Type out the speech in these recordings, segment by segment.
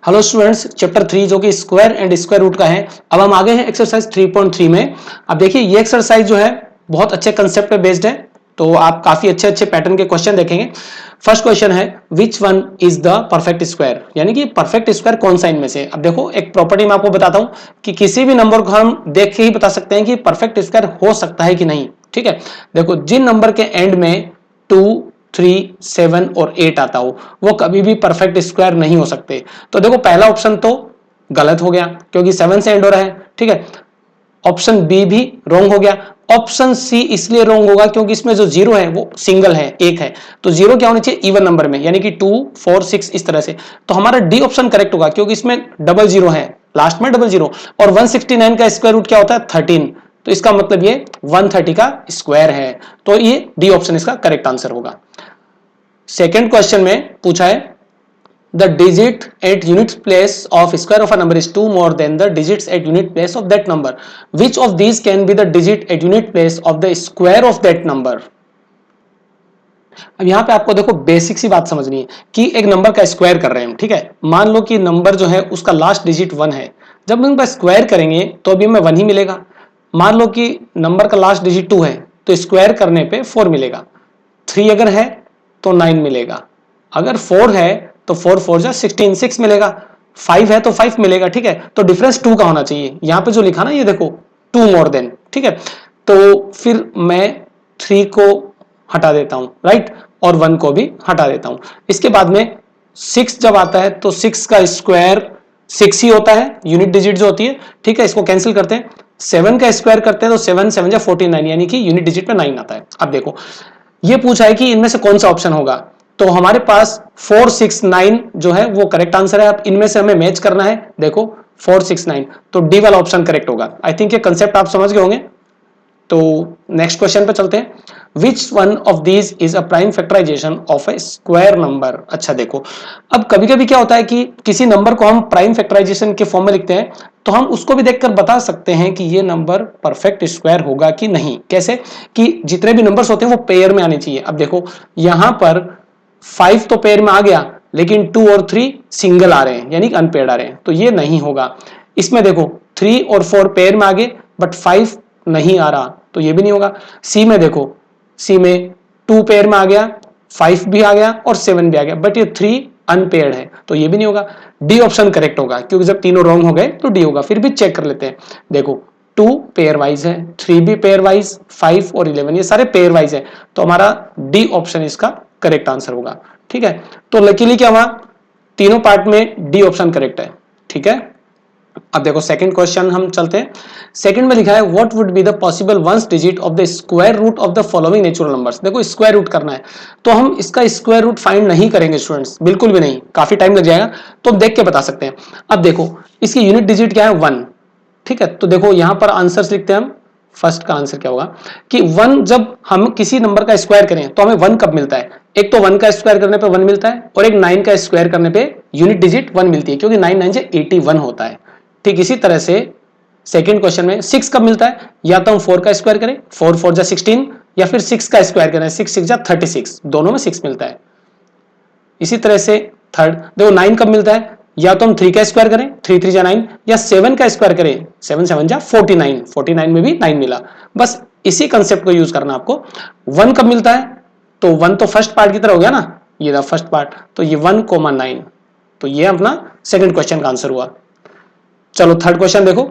Hello students, chapter 3 जो कि square and square root का है। अब हम आगे हैं एक्सरसाइज 3.3 में। अब देखिए ये एक्सरसाइज जो है बहुत अच्छे कंसेप्ट पे बेस्ड है, तो आप काफी अच्छे पैटर्न के क्वेश्चन देखेंगे। फर्स्ट क्वेश्चन है which one is the perfect square, यानी कि परफेक्ट स्क्वायर कौन सा इनमें से। अब देखो एक प्रॉपर्टी मैं आपको बताता हूं कि किसी भी नंबर को हम देख के ही बता सकते हैं कि परफेक्ट स्क्वायर हो सकता है कि नहीं। ठीक है, देखो जिन नंबर के एंड में 2, 3, 7 और 8 आता हो वो कभी भी परफेक्ट स्क्वायर नहीं हो सकते। तो देखो पहला ऑप्शन तो गलत हो गया क्योंकि 7 से एंड हो रहा है। ठीक है, ऑप्शन बी भी रॉन्ग हो गया। ऑप्शन सी इसलिए रॉन्ग होगा क्योंकि इसमें जो जीरो है वो सिंगल है, एक है, तो जीरो क्या होना चाहिए, इवन नंबर में, यानी कि 2, 4, 6 इस तरह से। तो हमारा डी ऑप्शन करेक्ट होगा क्योंकि इसमें डबल जीरो है, लास्ट में डबल जीरो, और 169 का स्क्वायर रूट क्या होता है, 13। तो इसका मतलब ये 130 का स्क्वायर है, तो ये डी ऑप्शन इसका करेक्ट आंसर होगा। सेकेंड क्वेश्चन में पूछा है the digit at unit place of square of a number is 2 more than the digits at unit place of that number. Which of these can be the digit at unit place of the square of that number? अब यहां पे आपको देखो basic सी बात समझनी है कि एक नंबर का स्क्वायर कर रहे हैं हम। ठीक है, मान लो कि नंबर जो है उसका लास्ट डिजिट 1 है, जब हम स्क्वायर करेंगे तो अभी हमें 1 ही मिलेगा। मान लो कि नंबर का लास्ट डिजिट 2 है तो स्क्वायर करने पे 4 मिलेगा। 3 अगर है तो 9 मिलेगा, अगर 4 है तो 4 4 जा 16, 6 मिलेगा। 5 है तो 5 मिलेगा। ठीक है, तो डिफरेंस 2 का होना चाहिए। यहां पे जो लिखा ना ये देखो 2 मोर देन। ठीक है, तो फिर मैं 3 को हटा देता हूं, राइट, और 1 को भी हटा देता हूं। इसके बाद में 6 जब आता है तो 6 का स्क्वायर 6 ही होता है, यूनिट डिजिट जो होती है। ठीक है, इसको कैंसिल करते हैं। 7 का स्क्वायर करते हैं तो 7 7 जा 49, यानी कि यूनिट डिजिट में 9 आता है। अब देखो ये पूछा है कि इनमें से कौन सा ऑप्शन होगा, तो हमारे पास 4, 6, 9 जो है वो करेक्ट आंसर है। अब इनमें से हमें मैच करना है। देखो 4, 6, 9, तो डी वाला ऑप्शन करेक्ट होगा। आई थिंक ये कंसेप्ट आप समझ गए होंगे। तो नेक्स्ट क्वेश्चन पे चलते हैं। Which one of these is a prime factorization of a square number. अच्छा देखो, अब कभी कभी क्या होता है कि किसी नंबर को हम प्राइम फैक्टराइजेशन के फॉर्म में लिखते हैं तो हम उसको भी देखकर बता सकते हैं कि ये नंबर परफेक्ट स्क्वायर होगा कि नहीं। कैसे कि जितने भी नंबर्स होते हैं वो पेयर में आने चाहिए। अब देखो यहां पर 5 तो पेयर में आ गया, लेकिन 2 और 3 सिंगल आ रहे हैं, यानी अनपेयर्ड आ रहे हैं, तो ये नहीं होगा। इसमें देखो 3 और 4 पेयर में आ गए बट 5 नहीं आ रहा, तो ये भी नहीं होगा। सी में देखो, सी में 2 पेयर में आ गया, 5 भी आ गया और 7 भी आ गया, बट ये 3 अनपेयर्ड है, तो ये भी नहीं होगा। डी ऑप्शन करेक्ट होगा क्योंकि जब तीनों रॉन्ग हो गए तो डी होगा। फिर भी चेक कर लेते हैं। देखो 2 पेयर वाइज है, 3 भी पेयर वाइज, 5 और 11 ये सारे पेयर वाइज है, तो हमारा डी ऑप्शन इसका करेक्ट आंसर होगा। ठीक है, तो लकीली क्या हुआ, तीनों पार्ट में डी ऑप्शन करेक्ट है। ठीक है, अब देखो सेकंड क्वेश्चन हम चलते हैं। सेकंड में लिखा है what would be the possible ones digit of the square root of the following natural numbers. देखो स्क्वायर रूट करना है तो हम इसका स्क्वायर रूट फाइंड नहीं करेंगे स्टूडेंट्स, बिल्कुल भी नहीं, काफी टाइम लग जाएगा, तो हम देख के बता सकते हैं। अब देखो इसकी यूनिट डिजिट क्या है, 1। ठीक है, तो देखो यहां पर आंसर्स लिखते हैं हम। फर्स्ट का आंसर क्या होगा कि 1 जब हम किसी नंबर का स्क्वायर करें तो हमें 1 कब मिलता है, एक तो 1 का स्क्वायर करने पे 1 मिलता है और एक 9 का स्क्वायर करने पे यूनिट डिजिट 1 मिलती है, क्योंकि 9 9 से 81 होता है। ठीक इसी तरह से सेकंड क्वेश्चन में 6 कब मिलता है, या तो हम 4 का स्क्वायर करें, 4 4 जा 16, या फिर 6 का स्क्वायर करें, 6 6 जा 36, दोनों में 6 मिलता है। इसी तरह से थर्ड देखो 9 कब मिलता है, या तो हम 3 का स्क्वायर करें, 3 3 जा 9, या 7 का स्क्वायर करें, 7 7 जा 49, 49 में भी 9 मिला। बस इसी कंसेप्ट को यूज करना आपको। 1 कब मिलता है, तो 1 तो फर्स्ट पार्ट की तरह हो गया ना, ये था फर्स्ट पार्ट, तो ये 1,9, तो ये अपना सेकंड क्वेश्चन का आंसर हुआ। चलो थर्ड क्वेश्चन देखो,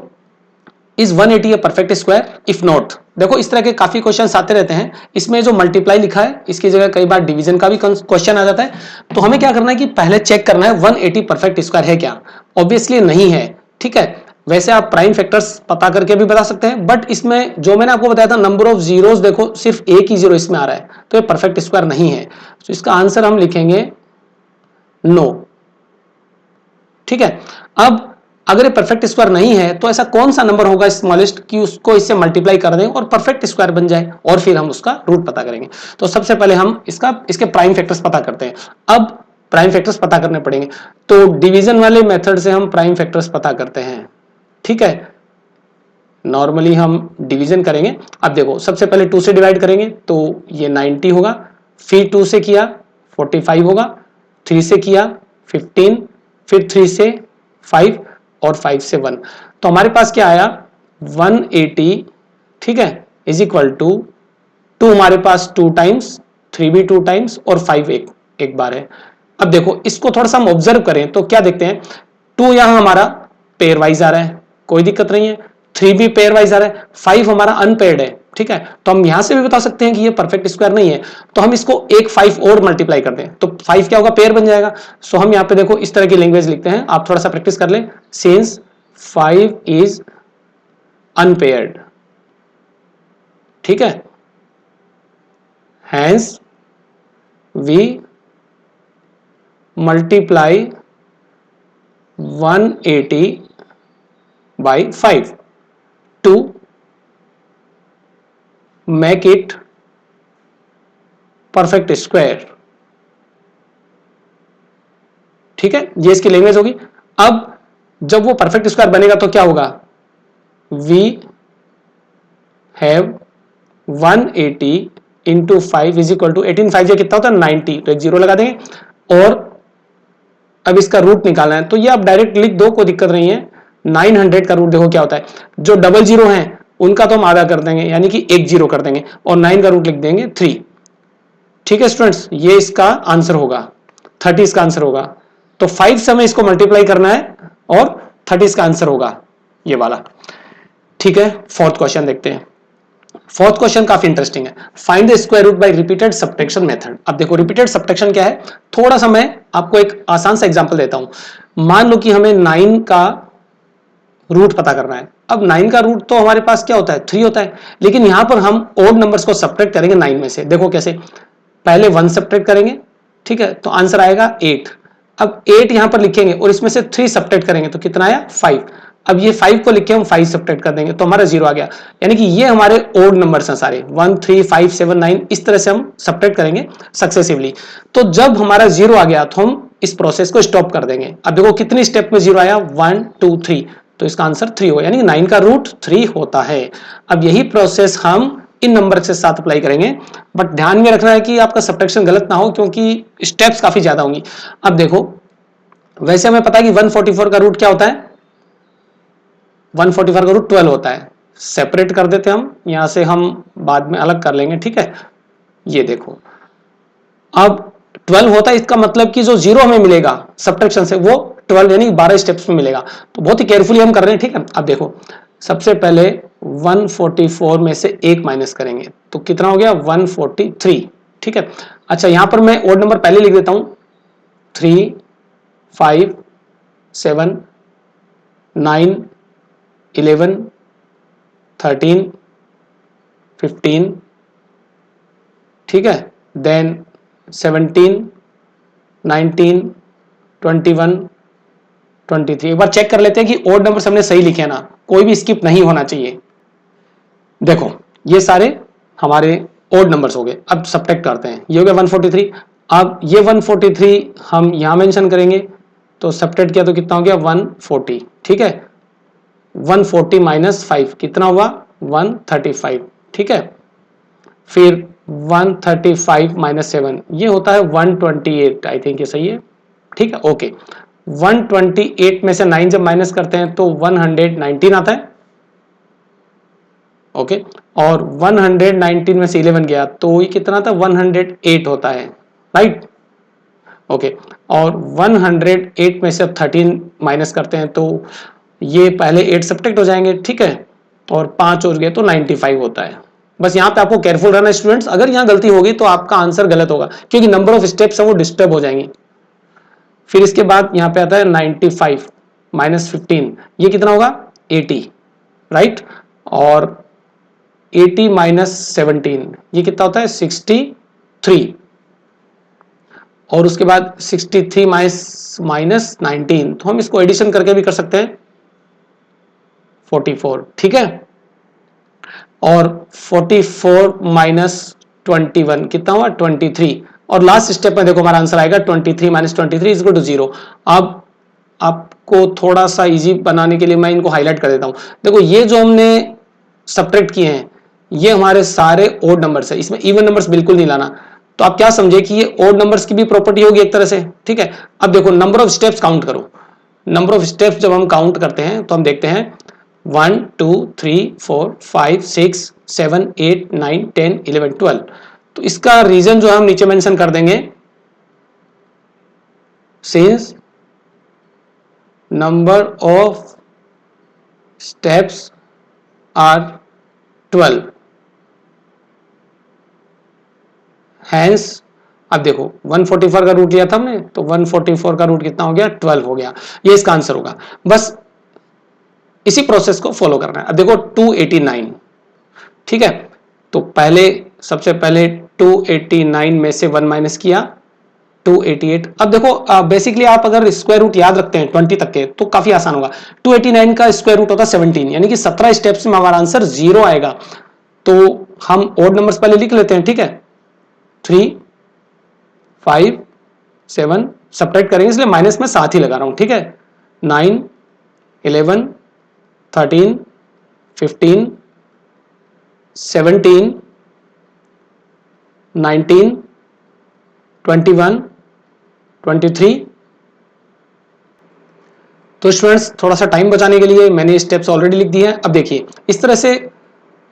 is 180 a perfect square, if not. देखो इस तरह के काफी क्वेश्चन आते रहते हैं। इसमें जो मल्टीप्लाई लिखा है इसकी जगह कई बार डिवीजन का भी क्वेश्चन आ जाता है, तो हमें क्या करना है कि पहले चेक करना है 180 परफेक्ट स्क्वायर है क्या। ऑब्वियसली नहीं है। ठीक है, वैसे आप प्राइम फैक्टर्स पता करके भी बता सकते हैं, बट इसमें जो मैंने आपको बताया था नंबर ऑफ जीरोस, देखो सिर्फ एक ही जीरो इसमें आ रहा है, तो ये परफेक्ट स्क्वायर नहीं है। तो इसका आंसर हम लिखेंगे नो। ठीक है, अब अगर ये परफेक्ट स्क्वायर नहीं है तो ऐसा कौन सा नंबर होगा स्मॉलेस्ट कि उसको इससे मल्टीप्लाई कर दें और परफेक्ट स्क्वायर बन जाए, और फिर हम उसका रूट पता करेंगे। तो सबसे पहले हम इसके प्राइम फैक्टर्स पता करते हैं। अब प्राइम फैक्टर्स पता करने पड़ेंगे, तो डिवीजन वाले मेथड से हम प्राइम फैक्टर्स पता करते हैं। ठीक है, नॉर्मली हम डिवीजन करेंगे। अब देखो सबसे पहले 2 से डिवाइड करेंगे तो ये 90 होगा, फिर 2 से किया 45 होगा, 3 से किया 15, फिर 3 से 5 और 5 से 1। तो हमारे पास क्या आया 180, ठीक है, इज इक्वल टू 2 हमारे पास 2 टाइम्स, 3 भी 2 टाइम्स और 5 एक बार है। अब देखो इसको थोड़ा सा हम ऑब्जर्व करें तो क्या देखते हैं, 2 यहां हमारा पेयर वाइज आ रहा है, कोई दिक्कत नहीं है, 3 भी पेयर वाइज आ रहा है, 5 हमारा अनपेयर्ड है, ठीक है। तो हम यहां से भी बता सकते हैं कि ये परफेक्ट स्क्वायर नहीं है, तो हम इसको एक 5 और मल्टीप्लाई कर दें तो 5 क्या होगा, पेयर बन जाएगा। सो हम यहां पे देखो इस तरह की लैंग्वेज लिखते हैं, आप थोड़ा सा प्रैक्टिस कर लें, सिंस 5 इज अनपेयर्ड, ठीक है, hence we multiply 180 by 5 to make it perfect square, ठीक है, ये इसकी लैंग्वेज होगी। अब जब वो परफेक्ट स्क्वायर बनेगा तो क्या होगा, we have 180 into 5 is equal to 18, 5 कितना होता है 90, तो एक जीरो लगा देंगे और अब इसका रूट निकालना है, तो ये आप डायरेक्ट लिख दो, कोई दिक्कत नहीं है। 900 का रूट देखो क्या होता है, जो डबल जीरो है उनका तो हम आधा कर देंगे यानी कि एक जीरो कर देंगे और 9 का रूट लिख देंगे 3, ठीक है स्टूडेंट्स, ये इसका आंसर होगा, 30 इसका आंसर होगा। तो 5 से हमें इसको मल्टीप्लाई करना है और 30 इसका आंसर होगा ये वाला, ठीक है। फोर्थ क्वेश्चन देखते हैं। फोर्थ क्वेश्चन काफी इंटरेस्टिंग है, find the square root by repeated subtraction method. अब देखो रिपीटेड सब्ट्रैक्शन क्या है, थोड़ा सा मैं आपको एक आसान सा एग्जांपल देता हूं। मान लो कि हमें 9 का रूट पता करना है। अब 9 का रूट तो हमारे पास क्या होता है 3 होता है, लेकिन यहां पर हम ओड नंबर्स को सब्ट्रैक्ट करेंगे 9 में से। देखो कैसे, पहले 1 सब्ट्रैक्ट करेंगे, ठीक है, तो आंसर आएगा 8। अब 8 यहां पर लिखेंगे और इसमें से 3 सब्ट्रैक्ट करेंगे तो कितना आया 5। अब ये 5 को लिख के हम 5 सब्ट्रैक्ट कर देंगे तो हमारा 0 आ गया, यानी कि ये हमारे ओड नंबर्स हैं सारे, 1 3 5 7 9, इस तरह से हम सब्ट्रैक्ट करेंगे सक्सेसिवली। तो जब हमारा 0 आ गया तो हम इस प्रोसेस को स्टॉप कर देंगे। अब देखो कितनी स्टेप में 0 आया, 1 2 3, तो इसका आंसर 3 हो, यानी 9 का रूट 3 होता है। अब यही प्रोसेस हम इन नंबर के साथ अप्लाई करेंगे, बट ध्यान में रखना है कि आपका सब्ट्रैक्शन गलत ना हो क्योंकि स्टेप्स काफी ज्यादा होंगी। अब देखो वैसे हमें पता है कि 144 का रूट क्या होता है, 144 का रूट 12 होता है। सेपरेट कर देते हैं हम, यहां से हम बाद में अलग कर लेंगे, ठीक है। ये देखो अब 12 होता है, इसका मतलब कि जो 0 हमें मिलेगा सब्ट्रैक्शन से वो 12 यानी 12 स्टेप्स में मिलेगा, तो बहुत ही केयरफुली हम कर रहे हैं, ठीक है। अब देखो सबसे पहले 144 में से 1 माइनस करेंगे तो कितना हो गया 143, ठीक है। अच्छा यहां पर मैं ओड नंबर पहले लिख देता हूं, 3 5 7 9 11 13 15, ठीक है, देन 17 19 21 23। एक बार चेक कर लेते हैं कि ओड नंबर्स हमने सही लिखे हैं ना, कोई भी स्किप नहीं होना चाहिए। देखो ये सारे हमारे ओड नंबर्स हो गए। अब सब्ट्रैक्ट करते हैं, ये हो गया 143। अब ये 143 हम यहां मेंशन करेंगे तो सब्ट्रैक्ट किया तो कितना हो गया 140, ठीक है। 140 माइनस 5 कितना हुआ 135, ठीक है। फिर 135 माइनस 7 ये होता है 128, आई थिंक ये सही है, ठीक है, ओके। 128 में से 9 जब माइनस करते हैं तो 119 आता है, ओके। और 119 में से 11 गया तो ये कितना था 108 होता है, राइट, ओके। और 108 में से 13 माइनस करते हैं तो ये पहले 8 सब्ट्रैक्ट हो जाएंगे, ठीक है, और 5 और गए तो 95 होता है। बस यहाँ पे आपको केयरफुल रहना स्टूडेंट्स, अगर यहाँ गलती होगी तो आपका आंसर गलत होगा क्योंकि नंबर ऑफ स्टेप्स है वो डिस्टर्ब हो जाएंगी। फिर इसके बाद यहाँ पे आता है 95 माइनस 15, ये कितना होगा 80, राइट। और 80 माइनस 17 ये कितना होता है 63, और उसके बाद 63 माइनस 19, तो हम इसको एडिशन करके भी कर सकते हैं 44, ठीक है। और 44 माइनस 21 कितना हुआ 23, और लास्ट स्टेप में देखो हमारा आंसर आएगा 23 माइनस 23 इज इक्वल टू 0। अब आपको थोड़ा सा इजी बनाने के लिए मैं इनको हाईलाइट कर देता हूं। देखो ये जो हमने सब्ट्रैक्ट किए हैं ये हमारे सारे ओड नंबर्स है, इसमें इवन नंबर्स बिल्कुल नहीं लाना। तो आप क्या समझे कि ये ओड नंबर्स की भी प्रॉपर्टी होगी एक तरह से, ठीक है। अब देखो नंबर ऑफ स्टेप्स काउंट करो, नंबर ऑफ स्टेप्स जब हम काउंट करते हैं तो हम देखते हैं 1 2 3 4 5 6 7 8 9 10 11 12। तो इसका रीजन जो हम नीचे मेंशन कर देंगे, since number of steps are 12, hence अब देखो 144 का रूट लिया था हमने, तो 144 का रूट कितना हो गया, 12 हो गया। ये इसका आंसर होगा। बस इसी प्रोसेस को फॉलो करना है। अब देखो 289, ठीक है, तो सबसे पहले 289 में से 1 माइनस किया 288। अब देखो बेसिकली आप अगर स्क्वायर रूट याद रखते हैं 20 तक के तो काफी आसान होगा। 289 का स्क्वायर रूट होता है 17, यानी कि 17 स्टेप्स में हमारा आंसर 0 आएगा। तो हम ओड नंबर्स पहले लिख लेते हैं, ठीक है, 3 5 7 सब्ट्रैक्ट करेंगे इसलिए माइनस में साथ ही लगा रहा हूं, ठीक है, 9 11 13 15 17 19 21 23। तो स्टूडेंट्स थोड़ा सा टाइम बचाने के लिए मैंने स्टेप्स ऑलरेडी लिख दिए हैं। अब देखिए इस तरह से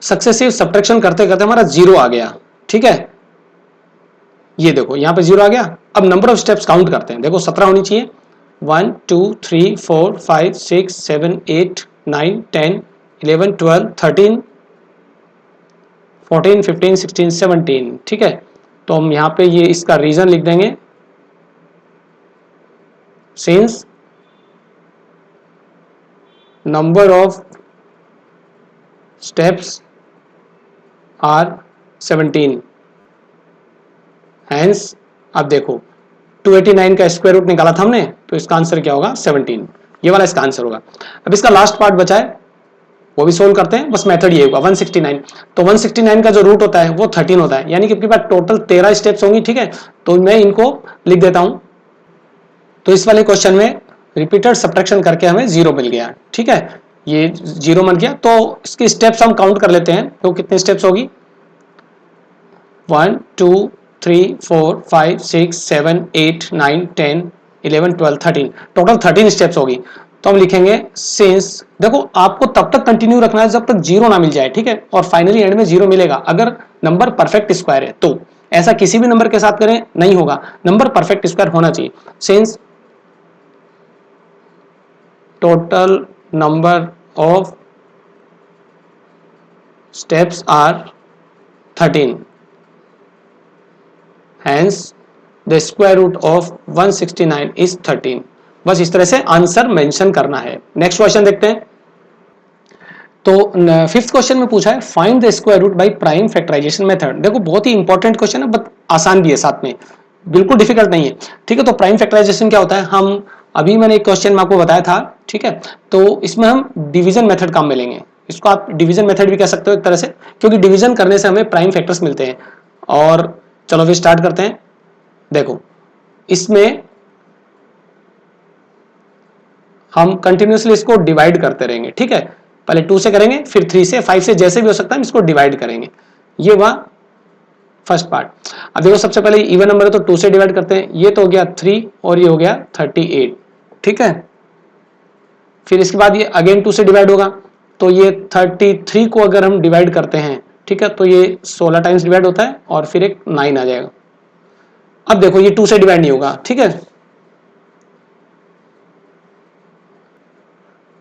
सक्सेसिव सब्ट्रैक्शन करते करते हमारा 0 आ गया, ठीक है, ये देखो यहां पे 0 आ गया। अब नंबर ऑफ स्टेप्स काउंट करते हैं, देखो 17 होनी चाहिए, 1 2 3 4 5 6 7 8 9 10 11 12 13 14 15 16 17, ठीक है। तो हम यहां पे ये इसका रीजन लिख देंगे, since number of steps are 17, hence अब देखो 289 का स्क्वायर रूट निकाला था हमने, तो इसका आंसर क्या होगा, 17। ये वाला इसका आंसर होगा। अब इसका लास्ट पार्ट बचा है, वो भी सोल्व करते हैं। बस मेथड ये होगा 169। तो 169 का जो रूट होता है वो 13 होता है, यानी कि आपके पास टोटल 13 स्टेप्स होंगी, ठीक है। तो मैं इनको लिख देता हूं। तो इस वाले क्वेश्चन में रिपीटेड सब्ट्रैक्शन करके हमें 0 मिल गया, ठीक है, ये 0 बन गया। तो इसके स्टेप्स हम काउंट कर लेते हैं, तो कितने स्टेप्स होगी, 1 2 3 4 5 6 7 8 9 10 11 12 13, टोटल 13 स्टेप्स होगी। तो हम लिखेंगे सिंस, देखो आपको तब तक कंटिन्यू रखना है जब तक 0 ना मिल जाए, ठीक है, और फाइनली एंड में 0 मिलेगा अगर नंबर परफेक्ट स्क्वायर है। तो ऐसा किसी भी नंबर के साथ करें नहीं होगा, नंबर परफेक्ट स्क्वायर होना चाहिए। Since total number of steps are 13, hence the square root of 169 is 13। बस इस तरह से आंसर मेंशन करना है। नेक्स्ट क्वेश्चन देखते हैं। तो फिफ्थ क्वेश्चन में पूछा है find the square root by prime factorization method. देखो बहुत ही इंपॉर्टेंट क्वेश्चन है, बट आसान भी है साथ में, बिल्कुल डिफिकल्ट नहीं है, ठीक है। तो प्राइम फैक्टराइजेशन क्या होता है, हम अभी मैंने एक क्वेश्चन में आपको बताया था, ठीक है। तो इसमें हम डिवीजन मेथड काम में लेंगे, इसको आप डिवीजन मेथड भी कह सकते हो एक तरह से, क्योंकि डिवीजन करने से हमें प्राइम फैक्टर्स मिलते हैं। और चलो फिर स्टार्ट करते हैं। देखो इसमें हम कंटिन्यूसली इसको डिवाइड करते रहेंगे, ठीक है, पहले 2 से करेंगे, फिर 3 से, 5 से, जैसे भी हो सकता है हम इसको डिवाइड करेंगे। ये हुआ फर्स्ट पार्ट। अब देखो सबसे पहले इवन नंबर है तो 2 से डिवाइड करते हैं, ये तो हो गया 3 और ये हो गया 38, ठीक है। फिर इसके बाद ये अगेन 2 से डिवाइड होगा, तो ये 33 को अगर हम डिवाइड करते हैं, ठीक है, तो ये 16 टाइम्स डिवाइड होता है और फिर एक 9 आ जाएगा। अब देखो ये 2 से डिवाइड नहीं होगा, ठीक है।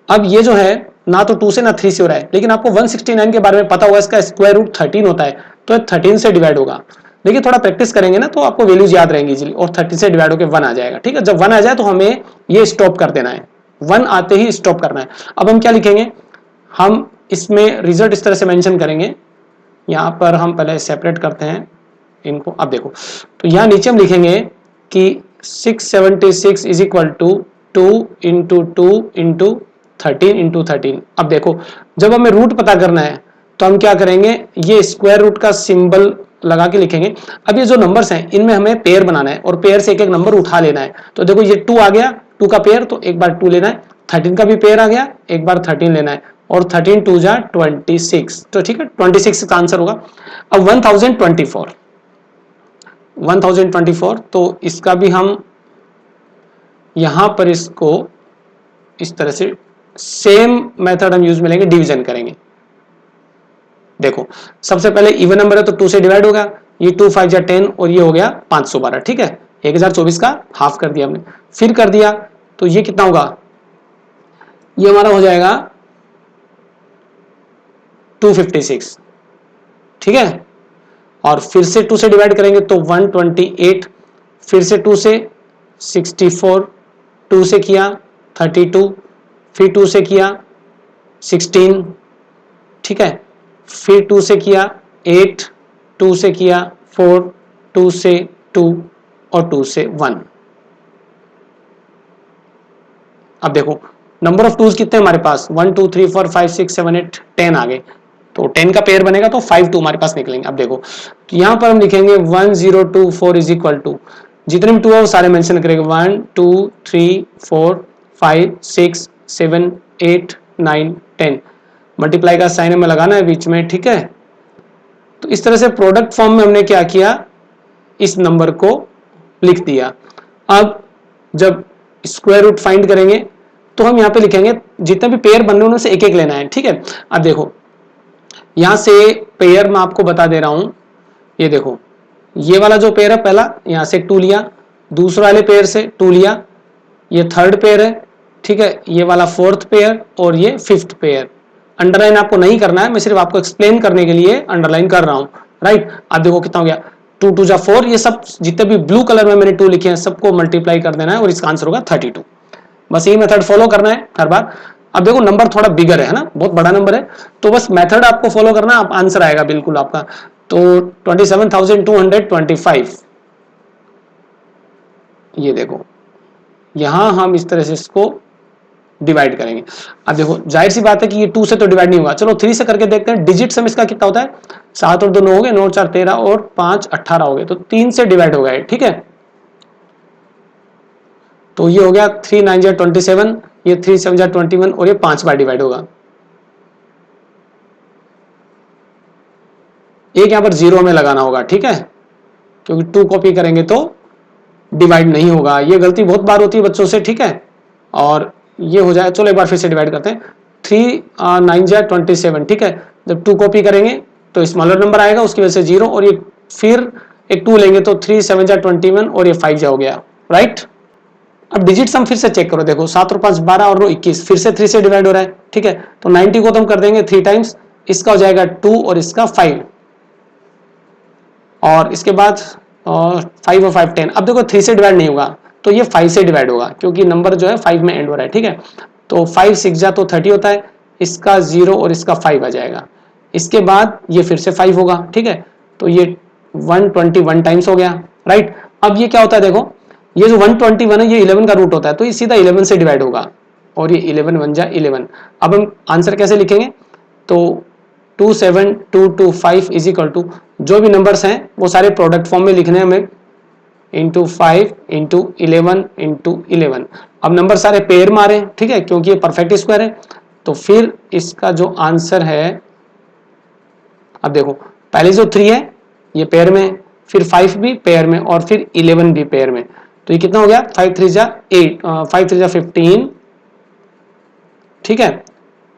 अब ये जो है ना तो 2 से ना 3 से हो रहा है, लेकिन आपको 169 के बारे में पता होगा, इसका स्क्वायर रूट 13 होता है, तो 13 से डिवाइड होगा। देखिए थोड़ा प्रैक्टिस करेंगे ना तो आपको वैल्यूज याद रहेंगी इजीली, और 30 से डिवाइड होकर 1 आ जाएगा, ठीक है। जब 1 आ जाए तो हमें ये स्टॉप कर देना है, 1 आते ही स्टॉप करना है। अब हम क्या लिखेंगे, हम इसमें रिजल्ट इस तरह से मेंशन करेंगे, यहां पर हम पहले सेपरेट करते हैं इनको। अब देखो तो यहां नीचे हम लिखेंगे कि 676 is equal to 2 into 2 into 13 into 13। अब देखो जब हमें रूट पता करना है तो हम क्या करेंगे, ये स्क्वायर रूट का सिंबल लगा के लिखेंगे। अब ये जो नंबर्स हैं इनमें हमें पेयर बनाना है और पेयर से एक एक नंबर उठा लेना है। तो देखो ये 2 आ गया, 2 का पेयर, तो एक बार 2 लेना है, 13 का भी पेयर आ गया, एक बार 13 लेना है, और 13 2 जा 26, तो ठीक है 26 का आंसर होगा। अब 1024, तो इसका भी हम यहां पर इसको इस तरह से सेम मेथड हम यूज में लेंगे, डिवीजन करेंगे। देखो सबसे पहले इवन नंबर है तो 2 से डिवाइड होगा, ये 2 5 या 10 और ये हो गया 512, ठीक है। 1024 का हाफ कर दिया हमने, फिर कर दिया तो ये कितना होगा, ये हमारा हो जाएगा 256, ठीक है। और फिर से 2 से डिवाइड करेंगे तो 128, फिर से 2 से 64, 2 से किया 32, फिर 2 से किया 16, ठीक है। फिर 2 से किया 8, 2 से किया 4, 2 से 2 और 2 से 1। अब देखो नंबर ऑफ टूज कितने हमारे पास, 1 2 3 4 5 6 7 8 10 आ गए, तो 10 का पेयर बनेगा तो 5 2 हमारे पास निकलेंगे। अब देखो तो यहां पर हम लिखेंगे 1 0 2 4 इज इक्वल टू, जितने भी 2 है वो सारे मेंशन करेंगे, 1 2 3 4 5 6 7 8 9 10, मल्टीप्लाई का साइन हमें लगाना है बीच में, ठीक है। तो इस तरह से प्रोडक्ट फॉर्म में हमने क्या किया, इस नंबर को लिख दिया। अब जब स्क्वायर रूट फाइंड करेंगे तो हम यहाँ पे लिखेंगे जितने भी पेयर बन रहे हैं उनमें से एक एक लेना है, ठीक है। अब देखो यहां से पेयर मैं आपको बता दे रहा हूं, ये देखो ये वाला जो पेयर है पहला यहां से 2 लिया, दूसरे वाले पेयर से 2 लिया, ये थर्ड पेयर है, ठीक है, ये वाला फोर्थ पेयर और ये फिफ्थ पेयर। अंडरलाइन आपको नहीं करना है, मैं सिर्फ आपको एक्सप्लेन करने के लिए अंडरलाइन कर रहा हूं, राइट। अब देखो कितना हो गया, 2 2 जा 4, ये सब जितने भी ब्लू कलर में मैंने 2 लिखे हैं सबको मल्टीप्लाई कर देना है और इसका आंसर होगा 32। बस यही मेथड फॉलो करना है हर बार। अब देखो नंबर थोड़ा बिगर है ना, बहुत बड़ा नंबर है, तो बस मेथड आपको फॉलो करना, आप आंसर आएगा बिल्कुल आपका। तो 27,225, ये देखो यहां हम इस तरह से इसको डिवाइड करेंगे। अब देखो जाहिर सी बात है कि ये 2 से तो डिवाइड नहीं होगा, चलो 3 से करके देखते हैं। डिजिट सम इसका कितना होता है, 7 और 2 9 हो गए, 9 4 13 और 5 18 हो गए, तो 3 से डिवाइड हो गए, ठीक है। तो ये हो गया 3 9 जा 27, ये 3 7 जा 21 और ये 5 बार डिवाइड होगा। एक यहां पर 0 हमें लगाना होगा, ठीक है, क्योंकि 2 कॉपी करेंगे तो डिवाइड नहीं होगा। ये गलती बहुत बार होती है बच्चों से, ठीक है। और ये हो जाए, चलो एक बार फिर से डिवाइड करते हैं, 3 9 जा 27, ठीक है। जब 2 कॉपी करेंगे तो स्मॉलर नंबर आएगा, उसकी वजह से 0, और ये फिर एक 2 लेंगे तो 3 7 जा 21 और ये 5 जा हो गया, राइट। अब डिजिट सम फिर से चेक करो, देखो 7 और 5 12 और 9 21, फिर से 3 से डिवाइड हो रहा है, ठीक है। तो 90 को तो हम कर देंगे 3 टाइम्स, इसका हो जाएगा 2 और इसका 5, और इसके बाद 5 और 5 10। अब देखो 3 से डिवाइड नहीं होगा तो ये 5 से डिवाइड होगा, क्योंकि नंबर जो है 5 में एंड हो रहा है, ठीक है। तो 5 6 जा तो 30 होता है, इसका 0 और इसका 5 आ जाएगा। इसके बाद ये फिर से 5 होगा, ठीक है। तो ये 121 टाइम्स हो गया, राइट। अब ये क्या होता है, देखो ये जो 121 है ये 11 का रूट होता है, तो ये सीधा 11 से डिवाइड होगा, और ये 11 1 जा 11। अब हम आंसर कैसे लिखेंगे, तो 27225 इज इक्वल टू, जो भी नंबर्स हैं वो सारे प्रोडक्ट फॉर्म में लिखने हैं हमें, इंटू 5 इंटू 11 इंटू 11। अब नंबर सारे पेयर मारे, ठीक है, क्योंकि ये परफेक्ट स्क्वायर है। तो फिर इसका जो आंसर है, अब देखो पहले जो 3 है ये पेयर में, फिर 5 भी पेयर में, और फिर 11 भी पेयर में। तो ये कितना हो गया, 5 3 जा 8, 5 3 जा 15, ठीक है।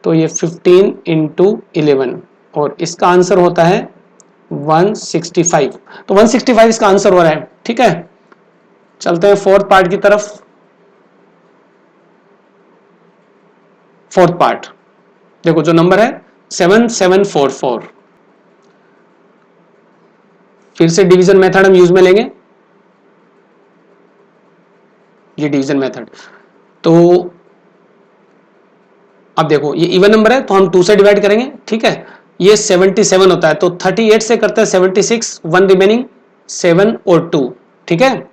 तो ये 15 इंटू 11, और इसका आंसर होता है 165। तो 165 इसका आंसर हो रहा है, ठीक है। चलते हैं फोर्थ पार्ट की तरफ। फोर्थ पार्ट देखो, जो नंबर है 7744, फिर से डिवीजन मेथड हम यूज में लेंगे, ये डिवीजन मेथड। तो अब देखो ये इवन नंबर है तो हम 2 से डिवाइड करेंगे, ठीक है। ये 77 होता है, तो 38 से करते हैं 76, 1 रिमेनिंग 7 और 2, ठीक है।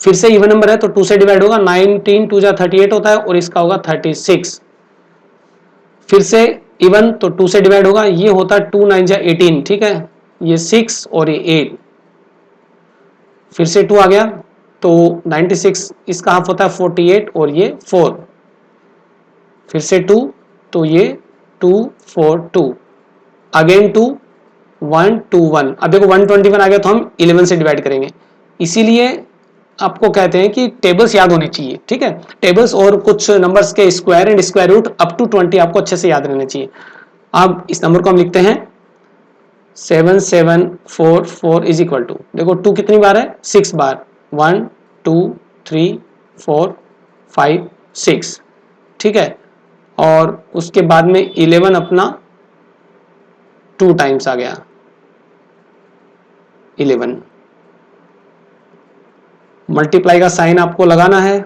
फिर से इवन नंबर है तो 2 से डिवाइड होगा, 19 2 जा 38 होता है, और इसका होगा 36। फिर से इवन तो 2 से डिवाइड होगा, ये होता है 2 9 जा 18, ठीक है, ये 6 और ये 8। फिर से 2 आ गया तो 96, इसका हाफ होता है 48 और ये 4। फिर से 2 तो ये 2 4 2, अगेन 2 1 2 1। अब देखो 121 आ गया तो हम 11 से डिवाइड करेंगे, इसीलिए आपको कहते हैं कि टेबल्स याद होने चाहिए, ठीक है, टेबल्स और कुछ नंबर्स के square and square root up to 20 आपको अच्छे से याद रहने चाहिए। अब इस नंबर को हम लिखते हैं 7744 इज इक्वल टू, देखो 2 कितनी बार है, 6 बार, 1 2 3 4 5 6, ठीक है, और उसके बाद में 11 अपना 2 टाइम्स आ गया 11। मल्टीप्लाई का साइन आपको लगाना है,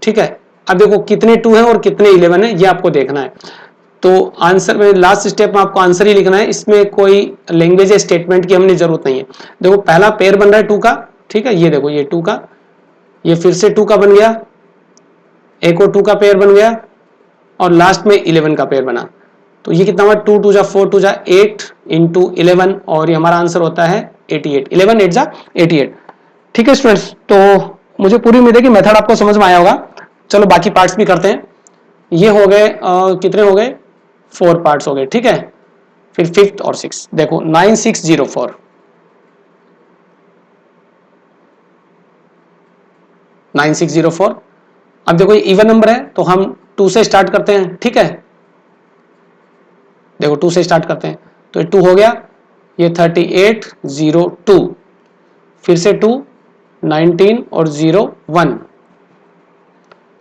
ठीक है। अब देखो कितने 2 हैं और कितने 11 है, ये आपको देखना है। तो आंसर में लास्ट स्टेप में आपको आंसर ही लिखना है, इसमें कोई लैंग्वेज या स्टेटमेंट की हमने जरूरत नहीं है। देखो पहला पेयर बन रहा है 2 का, ठीक है, ये देखो ये 2 का, ये फिर से 2 का बन गया, एक और 2 का पेयर बन गया, और लास्ट में 11 का पेयर बना। तो ये कितना हुआ, 2 2 जा 4 2 जा 8 इंटू 11, और ये हमारा आंसर होता है 88। 11 8 जा 88, ठीक है स्टूडेंट्स। तो मुझे पूरी उम्मीद है कि मेथड आपको समझ में आया होगा। चलो बाकी पार्ट्स भी करते हैं। ये हो गए कितने हो गए, 4 पार्ट्स हो गए, ठीक है। फिर 5th और 6th, देखो 9604, 9604। अब देखो ये इवन नंबर है तो हम 2 से स्टार्ट करते हैं, ठीक है, देखो 2 से स्टार्ट करते हैं, तो ये 2 हो गया, ये 3802, फिर से 2 19 और 0 1।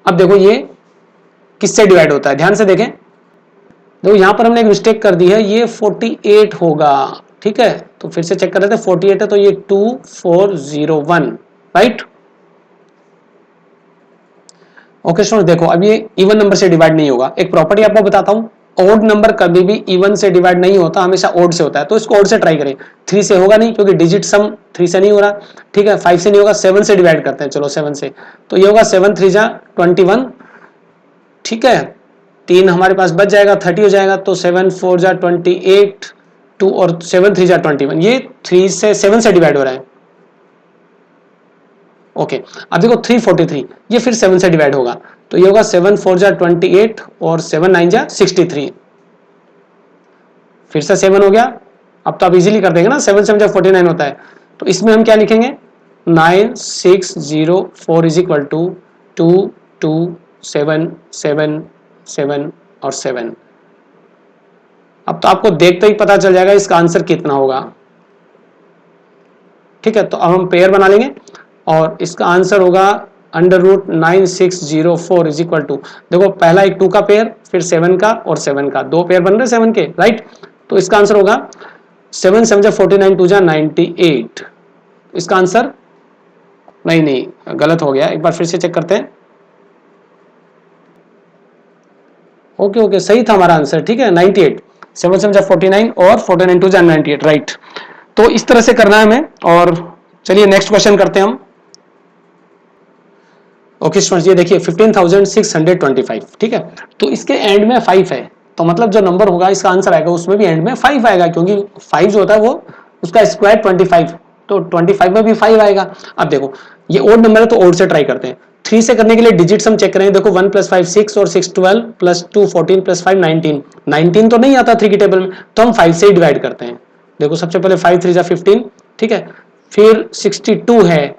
अब देखो ये किससे डिवाइड होता है, ध्यान से देखें, देखो यहां पर हमने एक मिस्टेक कर दी है, ये 48 होगा, ठीक है। तो फिर से चेक कर लेते हैं, 48 है तो ये 2401, राइट। ओके स्टूडेंट, देखो अब ये इवन नंबर से डिवाइड नहीं होगा। एक प्रॉपर्टी आपको बताता हूं, ओड नंबर कभी भी इवन से डिवाइड नहीं होता, हमेशा ओड से होता है। तो इसको ओड से ट्राई करें, 3 से होगा नहीं क्योंकि डिजिट सम 3 से नहीं हो रहा, ठीक है, 5 से नहीं होगा, 7 से डिवाइड करते हैं, चलो 7 से, तो ये होगा 7 3 जा 21, ठीक है, 3 हमारे पास बच जाएगा, 30 हो जाएगा, तो 7 4 जा 28, 2 और 7 3 जा 21, ये 3 से 7 से डिवाइड हो रहा है। ओके, अब देखो 343, ये फिर 7 से डिवाइड होगा, तो ये होगा 7 4 जा 28 और 7 9 जा 63, फिर से 7 हो गया। अब तो आप इजीली कर देंगे ना, 7 7 जा 49 होता है। तो इसमें हम क्या लिखेंगे, 9604 इज इक्वल टू 2 2 7 7 7 और 7। अब तो आपको देखते ही पता चल जाएगा इसका आंसर कितना होगा, ठीक है। तो अब हम पेयर बना लेंगे और इसका आंसर होगा √9604 इज इक्वल टू, देखो पहला एक 2 का पेयर, फिर 7 का और 7 का, 2 पेयर बन रहे 7 के, राइट। तो इसका आंसर होगा 7 7 जा 49 2 जा 98। इसका आंसर नहीं गलत हो गया, एक बार फिर से चेक करते हैं। ओके सही था हमारा आंसर, ठीक है, 98, 7 7 जा 49 और 49 2 जा 98, राइट। तो इस तरह से करना है हमें। और चलिए नेक्स्ट क्वेश्चन करते हैं हम। ओके स्टूडेंट्स, ये देखिए 15,625, ठीक है, तो इसके एंड में 5 है, तो मतलब जो नंबर होगा इसका आंसर आएगा उसमें भी एंड में 5 आएगा, क्योंकि 5 जो होता है वो उसका स्क्वायर 25, तो 25 में भी 5 आएगा। अब देखो ये ओड नंबर है तो ओड से ट्राई करते हैं। 3 से करने के लिए डिजिट्स हम चेक करें, देखो 1 + 5 6 और 6 12 + 2 14 + 5 19, 19 तो नहीं आता 3 की टेबल में, तो हम 5 से ही डिवाइड करते हैं। देखो सबसे पहले 5 3 जा 15, ठीक है, फिर 62 है,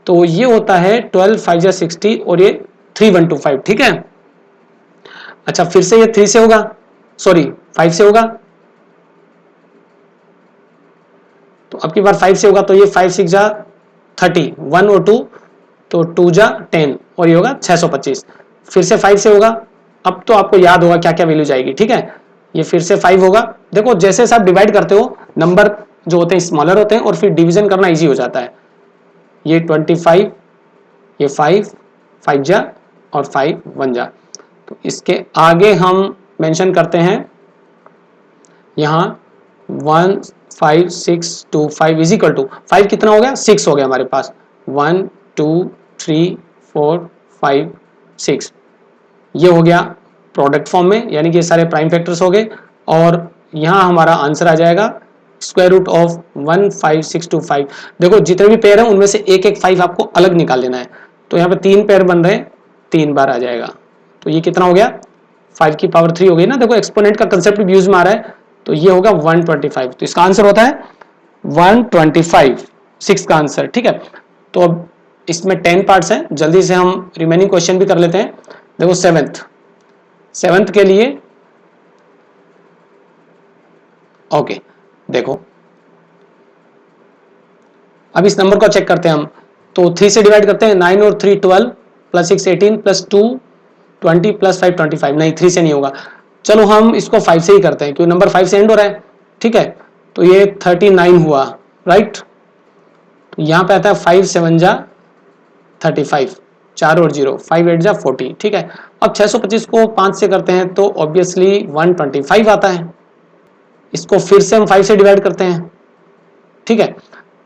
तो ये होता है 12 5 जा 60 और ये 3125, ठीक है। अच्छा फिर से ये 3 से होगा, सॉरी 5 से होगा, तो अब की बार 5 से होगा, तो ये 5 6 जा 30, 1 और 2, तो 2 जा 10 और ये होगा 625। फिर से 5 से होगा, अब तो आपको याद होगा क्या क्या वैल्यू जाएगी, ठीक है। ये फिर से 5 होगा, देखो जैसे आप डिवाइड करते हो नंबर जो होते हैं स्मॉलर होते हैं और फिर डिवीजन करना इजी हो जाता है। ये 25, ये 5 5 जा और 5 1 जा, तो इसके आगे हम मेंशन करते हैं यहाँ 1 5 6 2 5 इज इक्वल टू 5 कितना हो गया, 6 हो गया हमारे पास, 1 2 3 4 5 6, ये हो गया प्रोडक्ट फॉर्म में, यानी कि ये सारे प्राइम फैक्टर्स हो गए। और यहाँ हमारा आंसर आ जाएगा स्क्वायर रूट ऑफ 15625। देखो जितने भी पेयर हैं उनमें से एक एक 5 आपको अलग निकाल लेना है, तो यहाँ पे 3 पेयर बन रहे हैं, 3 बार आ जाएगा, तो ये कितना हो गया 5 की पावर 3 हो गई ना। देखो एक्सपोनेंट का कंसेप्ट भी यूज में आ रहा है, तो ये होगा 125, तो इसका आंसर होता है 125, 6 का आंसर, ठीक है। तो अब इसमें 10 पार्ट्स हैं, जल्दी से हम रिमेनिंग क्वेश्चन भी कर लेते हैं। देखो सेवेंथ के लिए ओके, देखो अब इस नंबर को चेक करते हैं हम। तो 3 से डिवाइड करते हैं, 9 और 3 12 प्लस 6 18 प्लस 2 20 प्लस 5 25। नहीं, 3 से नहीं होगा। चलो हम इसको 5 से ही करते हैं क्योंकि नंबर 5 से एंड हो रहा है। ठीक है, तो ये 39 हुआ, राइट। तो यहाँ पे आता है 5 7 जा 35, 4 और 0, 5 8 जा 40। ठीक है, अब 625 को 5 से करते हैं तो ऑब्वियसली 125 आता है। इसको फिर से हम 5 से डिवाइड करते हैं। ठीक है,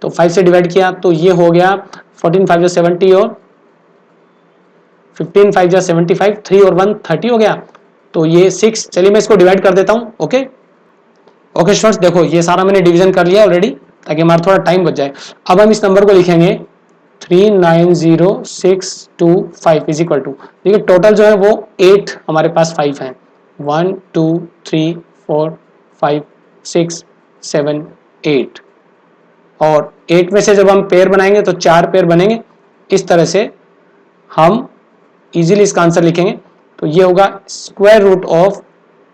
तो 5 से डिवाइड किया तो ये हो गया 14 5 जा 70 और 15 5 जा 75, 3 और 1 30 हो गया। तो ये 6, चलिए मैं इसको डिवाइड कर देता हूँ। ओके ओके स्टूडेंट्स, देखो ये सारा मैंने डिवीजन कर लिया ऑलरेडी ताकि हमारा थोड़ा टाइम बच जाए। अब हम इस नंबर को लिखेंगे 390,625 इज इक्वल टू, देखिए टोटल जो है वो 8 हमारे पास 5 है। 1 2 3 4 5 6 7 8, और 8 में से जब हम पेयर बनाएंगे तो 4 पेयर बनेंगे। इस तरह से हम इजीली इसका आंसर लिखेंगे। तो ये होगा square root of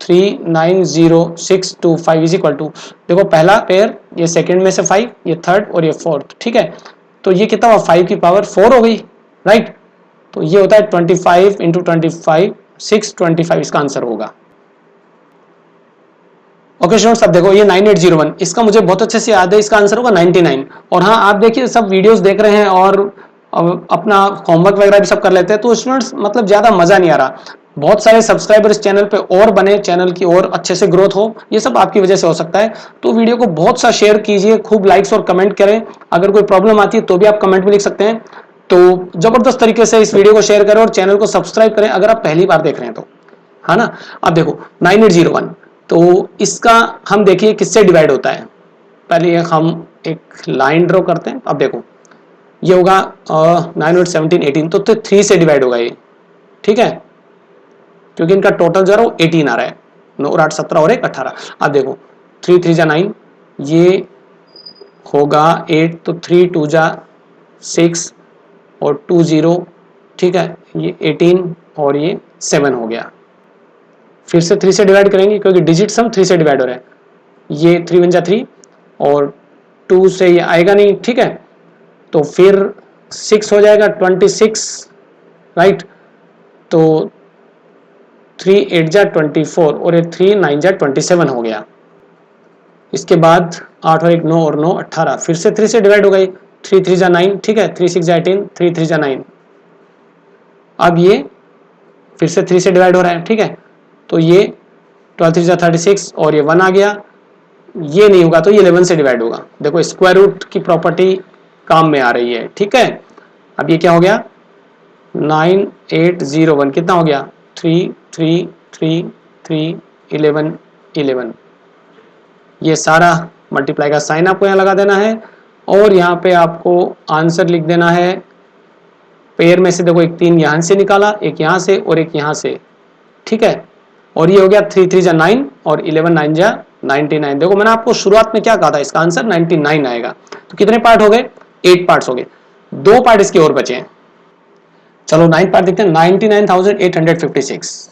390,625 is equal to, देखो पहला पेयर ये सेकंड में से 5, ये थर्ड और ये फोर्थ। ठीक है, तो ये कितना हुआ 5 की पावर 4 हो गई, राइट। तो ये होता है 25 इंटू 25 625 इसका आंसर होगा। ओके स्टूडेंट्स, अब देखो ये 9801, इसका मुझे बहुत अच्छे से याद है, इसका आंसर होगा 99। और हाँ, आप देखिए सब वीडियोस देख रहे हैं और अपना होमवर्क वगैरह भी सब कर लेते हैं, तो स्टूडेंट्स मतलब ज़्यादा मज़ा नहीं आ रहा। बहुत सारे सब्सक्राइबर इस चैनल पे और बने, चैनल की और अच्छे से ग्रोथ हो, ये सब आपकी वजह से हो सकता है। तो वीडियो को बहुत सा शेयर कीजिए, खूब लाइक्स और कमेंट करें। अगर कोई प्रॉब्लम आती है तो भी आप कमेंट में लिख सकते हैं। तो जबरदस्त तरीके से इस वीडियो को शेयर करें और चैनल को सब्सक्राइब करें अगर आप पहली बार देख रहे हैं तो, है ना। अब देखो 9801, तो इसका हम देखिए किससे डिवाइड होता है। पहले हम एक लाइन ड्रॉ करते हैं। अब देखो ये होगा 9 8 17 18, तो 3 से डिवाइड होगा ये। ठीक है, क्योंकि इनका टोटल जो है वो 18 आ रहा है। 9 और 8 17 और 1 18। अब देखो 3 3 जा 9, ये होगा 8, तो 3 2 जा 6 और 2 0। ठीक है, ये 18 और ये 7 हो गया। फिर से 3 से डिवाइड करेंगे क्योंकि डिजिट सम 3 से डिवाइड हो रहा है। ये 3 1 जा 3 और 2 से ये आएगा नहीं। ठीक है, तो फिर 6 हो जाएगा 26, राइट। तो 3 8 जा 24 और ये 3 9 जा 27 हो गया। इसके बाद 8 और 1 9 और 9 18, फिर से 3 से डिवाइड हो गई। 3 3 जा 9, ठीक है, 3 6 जा 18, 3 3 जा 9। अब ये फिर से 3 से डिवाइड हो रहा है। ठीक है, तो ये 12 3 जा 36 और ये 1 आ गया। ये नहीं होगा तो ये 11 से डिवाइड होगा। देखो स्क्वायर रूट की प्रॉपर्टी काम में आ रही है। ठीक है, अब ये क्या हो गया 9801, कितना हो गया 3 3 3 3 11 11। ये सारा मल्टीप्लाई का साइन आपको यहाँ लगा देना है और यहाँ पे आपको आंसर लिख देना है। पेयर में से देखो एक 3 यहाँ से निकाला, एक यहाँ से और एक यहाँ से। ठीक है, और ये हो गया 3 3 जा 9 और 11 9 जा 99। देखो मैंने आपको शुरुआत में क्या कहा था, इसका आंसर 99 आएगा। तो कितने पार्ट हो गए 8 पार्ट्स हो गए। 2 पार्ट इसके और बचे हैं। चलो 9 पार्ट देखते हैं। 99,856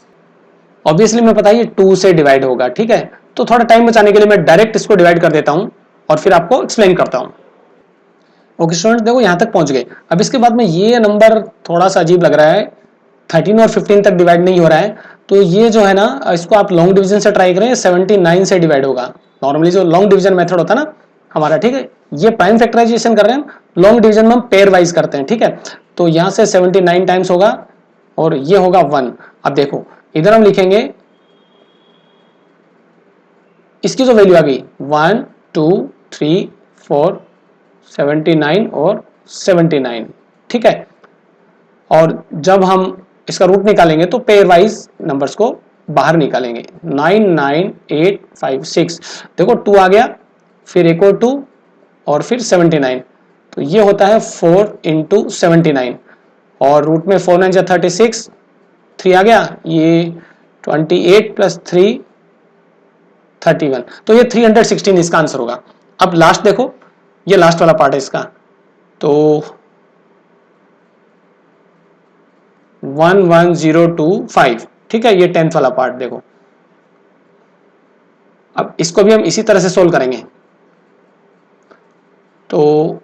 ऑब्वियसली मैं पता है 2 से डिवाइड होगा। ठीक है, तो थोड़ा टाइम बचाने के लिए मैं डायरेक्ट इसको डिवाइड कर देता हूं और फिर आपको एक्सप्लेन करता हूं। ओके स्टूडेंट, देखो यहां तक पहुंच गए। अब इसके बाद में ये नंबर थोड़ा सा अजीब लग रहा है, 13 और 15 तक डिवाइड नहीं हो रहा है। तो ये जो है ना, इसको आप लॉन्ग डिवीजन से ट्राई करें, 79 से डिवाइड होगा। नॉर्मली जो लॉन्ग डिवीजन मेथड होता है ना हमारा, ठीक है, ये प्राइम फैक्टराइजेशन कर रहे हैं, लॉन्ग डिवीजन में हम पेयर वाइज करते हैं। ठीक है, तो यहां से 79 टाइम्स होगा और ये होगा 1। अब देखो इधर हम लिखेंगे, इसकी जो वैल्यू आ गई 1 2 3 4 79 और 79। ठीक है, और जब हम इसका रूट निकालेंगे तो पेयर वाइज नंबर्स को बाहर निकालेंगे। 99856, देखो 2 आ गया, फिर एक और 2 और फिर 79। तो ये होता है 4 इंटू 79 और रूट में 4 9 जा 36, 3 आ गया, ये 28 प्लस 3 31। तो ये 316 इसका आंसर होगा। अब लास्ट देखो, ये लास्ट वाला पार्ट है इसका। तो 11025, ठीक है, ये 10th वाला पार्ट देखो। अब इसको भी हम इसी तरह से सोल्व करेंगे। तो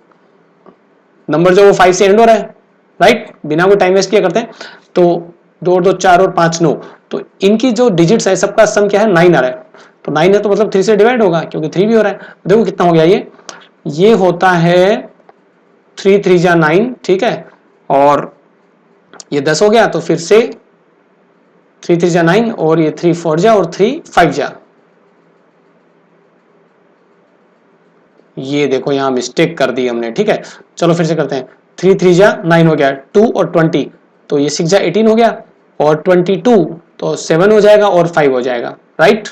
नंबर जो वो 5 से एंड हो रहा है, राइट, बिना कोई टाइम वेस्ट किए करते हैं। तो 2 और 2 4 और 5 9, तो इनकी जो डिजिट्स है सबका सम क्या है, 9 आ रहा है। तो 9 है तो मतलब 3 से डिवाइड होगा, क्योंकि 3 भी हो रहा है। देखो कितना हो गया, ये होता है 3 3 जा 9, ठीक है, और ये 10 हो गया, तो फिर से 3 3 जा 9, और ये 3 4 जा और 3 5 जा। ये देखो यहाँ मिस्टेक कर दी हमने, ठीक है, चलो फिर से करते हैं। 3 3 जा 9 हो गया, 2 और 20, तो ये 6 जा 18 हो गया, और 22 तो 7 हो जाएगा और 5 हो जाएगा, राइट।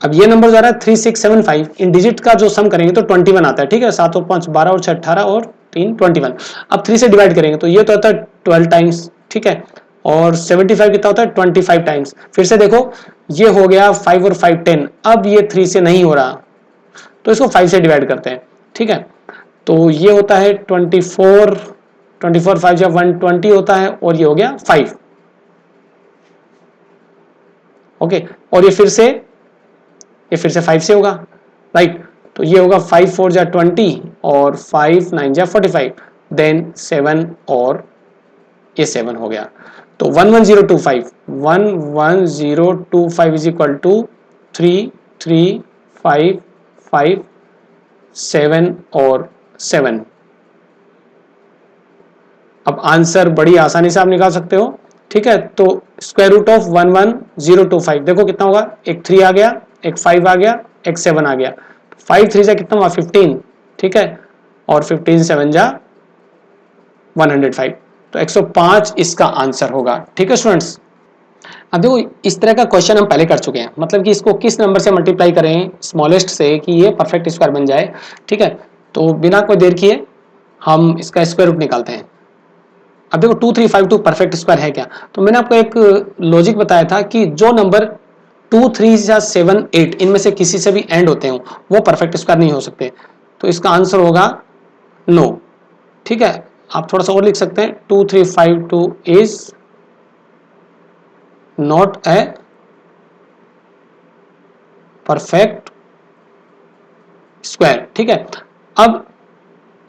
अब ये नंबर जो आ रहा है 3675, इन डिजिट का जो सम करेंगे तो 21 आता है, ठीक है, 7 और 5 12 और 6 18 और 3 21। अब 3 से डिवाइड करेंगे तो ये तो होता है 12 टाइम्स, ठीक है, और 75 कितना होता है 25 टाइम्स। फिर से देखो ये हो गया 5 और 5 10, अब ये 3 से नहीं हो रहा तो इसको 5 से डिवाइड करते हैं, ठीक है। तो ये होता है 24, 24 5 या 120 होता है, और ये हो गया 5, ओके। और ये फिर से 5 से होगा, राइट। तो ये होगा 5 4 जा 20 और 5 9 जा 45, देन 7 और ये 7 हो गया। तो 11025, 11025 इज इक्वल टू 3 3 5 5 7 और 7। अब आंसर बड़ी आसानी से आप निकाल सकते हो, ठीक है। तो स्क्वायर रूट ऑफ 11025 देखो कितना होगा, एक 3 आ गया, एक 5 आ गया, एक 7 आ गया। 5 3 जा कितना हुआ 15, ठीक है, और 15 7 जा 105, तो 105 इसका आंसर होगा, ठीक है स्टूडेंट्स। अब देखो इस तरह का क्वेश्चन हम पहले कर चुके हैं, मतलब कि इसको किस नंबर से मल्टीप्लाई करें स्मॉलेस्ट से कि ये परफेक्ट स्क्वायर बन जाए, ठीक है। तो बिना कोई देर किए हम इसका स्क्वायर रूट निकालते हैं। अब देखो 2352 परफेक्ट स्क्वायर है क्या, तो मैंने आपको एक लॉजिक बताया था कि जो नंबर 2 3 या 7 8 इनमें से किसी से भी एंड होते हो वो परफेक्ट स्क्वायर नहीं हो सकते। तो इसका आंसर होगा नो, ठीक है। आप थोड़ा सा और लिख सकते हैं, 2352 is not a perfect square, ठीक है। अब